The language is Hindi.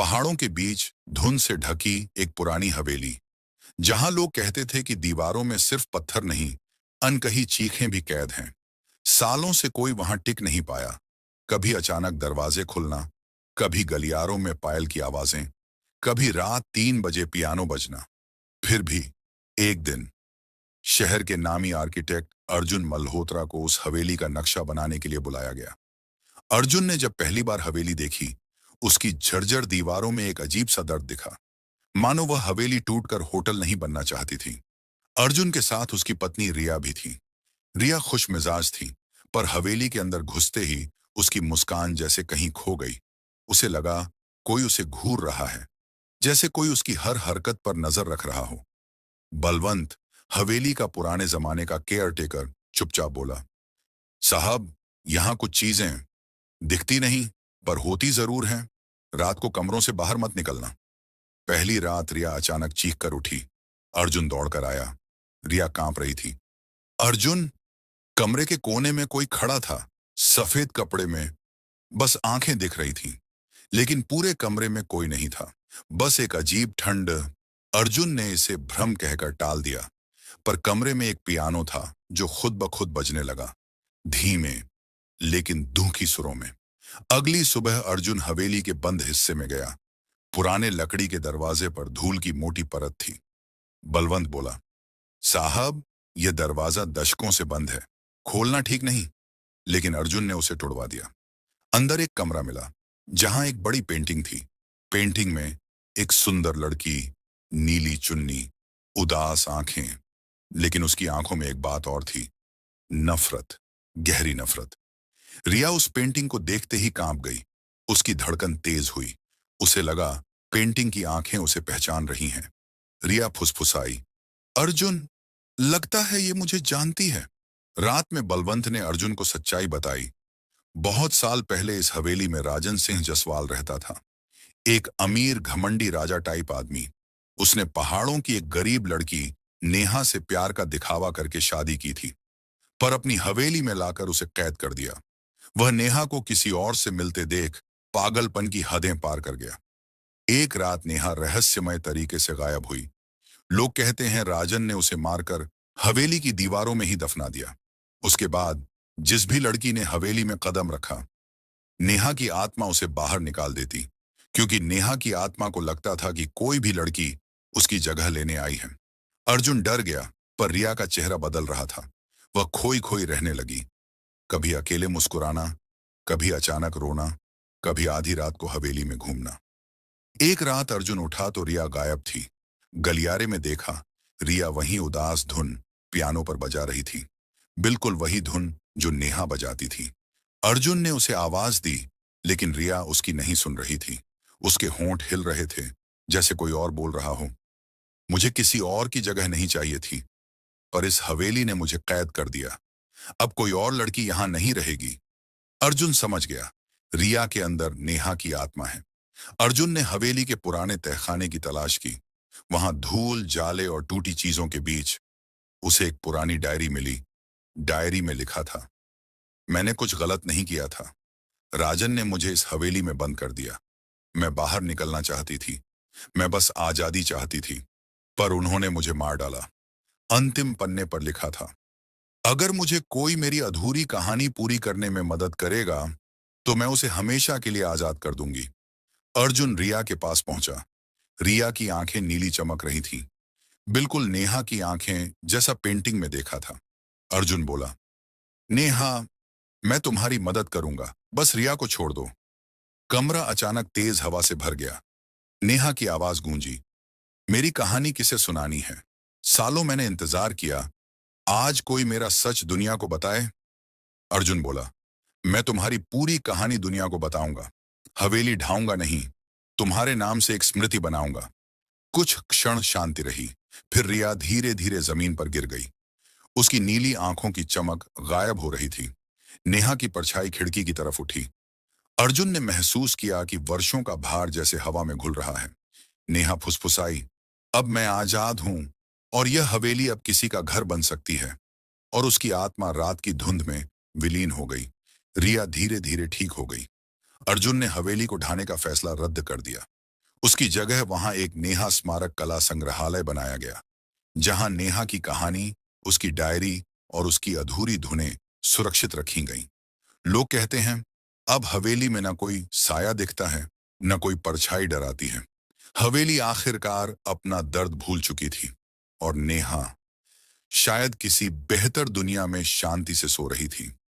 पहाड़ों के बीच धुंध से ढकी एक पुरानी हवेली, जहां लोग कहते थे कि दीवारों में सिर्फ पत्थर नहीं, अनकही चीखें भी कैद हैं। सालों से कोई वहां टिक नहीं पाया। कभी अचानक दरवाजे खुलना, कभी गलियारों में पायल की आवाजें, कभी रात 3 बजे पियानो बजना। फिर भी एक दिन शहर के नामी आर्किटेक्ट अर्जुन मल्होत्रा को उस हवेली का नक्शा बनाने के लिए बुलाया गया। अर्जुन ने जब पहली बार हवेली देखी, उसकी झरझर दीवारों में एक अजीब सा दर्द दिखा, मानो वह हवेली टूटकर होटल नहीं बनना चाहती थी। अर्जुन के साथ उसकी पत्नी रिया भी थी। रिया खुश मिजाज थी, पर हवेली के अंदर घुसते ही उसकी मुस्कान जैसे कहीं खो गई। उसे लगा कोई उसे घूर रहा है, जैसे कोई उसकी हर हरकत पर नजर रख रहा हो। बलवंत, हवेली का पुराने जमाने का केयर टेकर, चुपचाप बोला, साहब, यहाँ कुछ चीजें दिखती नहीं, पर होती जरूर हैं। रात को कमरों से बाहर मत निकलना। पहली रात रिया अचानक चीख कर उठी। अर्जुन दौड़कर आया। रिया कांप रही थी। अर्जुन! कमरे के कोने में कोई खड़ा था, सफेद कपड़े में। बस आंखें दिख रही थीं, लेकिन पूरे कमरे में कोई नहीं था। बस एक अजीब ठंड। अर्जुन ने इसे भ्रम कहकर टाल दिया, पर कमरे में एक पियानो था जो खुद ब खुद बजने लगा, धीमे लेकिन दुखी सुरों में। अगली सुबह अर्जुन हवेली के बंद हिस्से में गया। पुराने लकड़ी के दरवाजे पर धूल की मोटी परत थी। बलवंत बोला, साहब, यह दरवाजा दशकों से बंद है, खोलना ठीक नहीं। लेकिन अर्जुन ने उसे तुड़वा दिया। अंदर एक कमरा मिला, जहां एक बड़ी पेंटिंग थी। पेंटिंग में एक सुंदर लड़की, नीली चुन्नी, उदास आंखें, लेकिन उसकी आंखों में एक बात और थी, नफरत, गहरी नफरत। रिया उस पेंटिंग को देखते ही कांप गई। उसकी धड़कन तेज हुई। उसे लगा पेंटिंग की आंखें उसे पहचान रही हैं। रिया फुसफुसाई, अर्जुन, लगता है ये मुझे जानती है। रात में बलवंत ने अर्जुन को सच्चाई बताई। बहुत साल पहले इस हवेली में राजन सिंह जसवाल रहता था, एक अमीर घमंडी राजा टाइप आदमी। उसने पहाड़ों की एक गरीब लड़की नेहा से प्यार का दिखावा करके शादी की थी, पर अपनी हवेली में लाकर उसे कैद कर दिया। वह नेहा को किसी और से मिलते देख पागलपन की हदें पार कर गया। एक रात नेहा रहस्यमय तरीके से गायब हुई। लोग कहते हैं राजन ने उसे मारकर हवेली की दीवारों में ही दफना दिया। उसके बाद जिस भी लड़की ने हवेली में कदम रखा, नेहा की आत्मा उसे बाहर निकाल देती, क्योंकि नेहा की आत्मा को लगता था कि कोई भी लड़की उसकी जगह लेने आई है। अर्जुन डर गया, पर रिया का चेहरा बदल रहा था। वह खोई खोई रहने लगी, कभी अकेले मुस्कुराना, कभी अचानक रोना, कभी आधी रात को हवेली में घूमना। एक रात अर्जुन उठा तो रिया गायब थी। गलियारे में देखा, रिया वहीं उदास धुन पियानो पर बजा रही थी, बिल्कुल वही धुन जो नेहा बजाती थी। अर्जुन ने उसे आवाज दी, लेकिन रिया उसकी नहीं सुन रही थी। उसके होंठ हिल रहे थे, जैसे कोई और बोल रहा हो, मुझे किसी और की जगह नहीं चाहिए थी, पर इस हवेली ने मुझे कैद कर दिया। अब कोई और लड़की यहां नहीं रहेगी। अर्जुन समझ गया, रिया के अंदर नेहा की आत्मा है। अर्जुन ने हवेली के पुराने तहखाने की तलाश की। वहां धूल, जाले और टूटी चीजों के बीच उसे एक पुरानी डायरी मिली। डायरी में लिखा था, मैंने कुछ गलत नहीं किया था। राजन ने मुझे इस हवेली में बंद कर दिया। मैं बाहर निकलना चाहती थी, मैं बस आजादी चाहती थी, पर उन्होंने मुझे मार डाला। अंतिम पन्ने पर लिखा था, अगर मुझे कोई मेरी अधूरी कहानी पूरी करने में मदद करेगा, तो मैं उसे हमेशा के लिए आजाद कर दूंगी। अर्जुन रिया के पास पहुंचा। रिया की आंखें नीली चमक रही थीं, बिल्कुल नेहा की आंखें जैसा पेंटिंग में देखा था। अर्जुन बोला, नेहा, मैं तुम्हारी मदद करूंगा, बस रिया को छोड़ दो। कमरा अचानक तेज हवा से भर गया। नेहा की आवाज गूंजी, मेरी कहानी किसे सुनानी है? सालों मैंने इंतजार किया, आज कोई मेरा सच दुनिया को बताए। अर्जुन बोला, मैं तुम्हारी पूरी कहानी दुनिया को बताऊंगा। हवेली ढाऊंगा नहीं, तुम्हारे नाम से एक स्मृति बनाऊंगा। कुछ क्षण शांति रही, फिर रिया धीरे धीरे जमीन पर गिर गई। उसकी नीली आंखों की चमक गायब हो रही थी। नेहा की परछाई खिड़की की तरफ उठी। अर्जुन ने महसूस किया कि वर्षों का भार जैसे हवा में घुल रहा है। नेहा फुसफुसाई, अब मैं आजाद हूं, और यह हवेली अब किसी का घर बन सकती है। और उसकी आत्मा रात की धुंध में विलीन हो गई। रिया धीरे धीरे ठीक हो गई। अर्जुन ने हवेली को ढाने का फैसला रद्द कर दिया। उसकी जगह वहां एक नेहा स्मारक कला संग्रहालय बनाया गया, जहां नेहा की कहानी, उसकी डायरी और उसकी अधूरी धुनें सुरक्षित रखी गईं। लोग कहते हैं, अब हवेली में न कोई साया दिखता है, न कोई परछाई डराती है। हवेली आखिरकार अपना दर्द भूल चुकी थी, और नेहा शायद किसी बेहतर दुनिया में शांति से सो रही थी।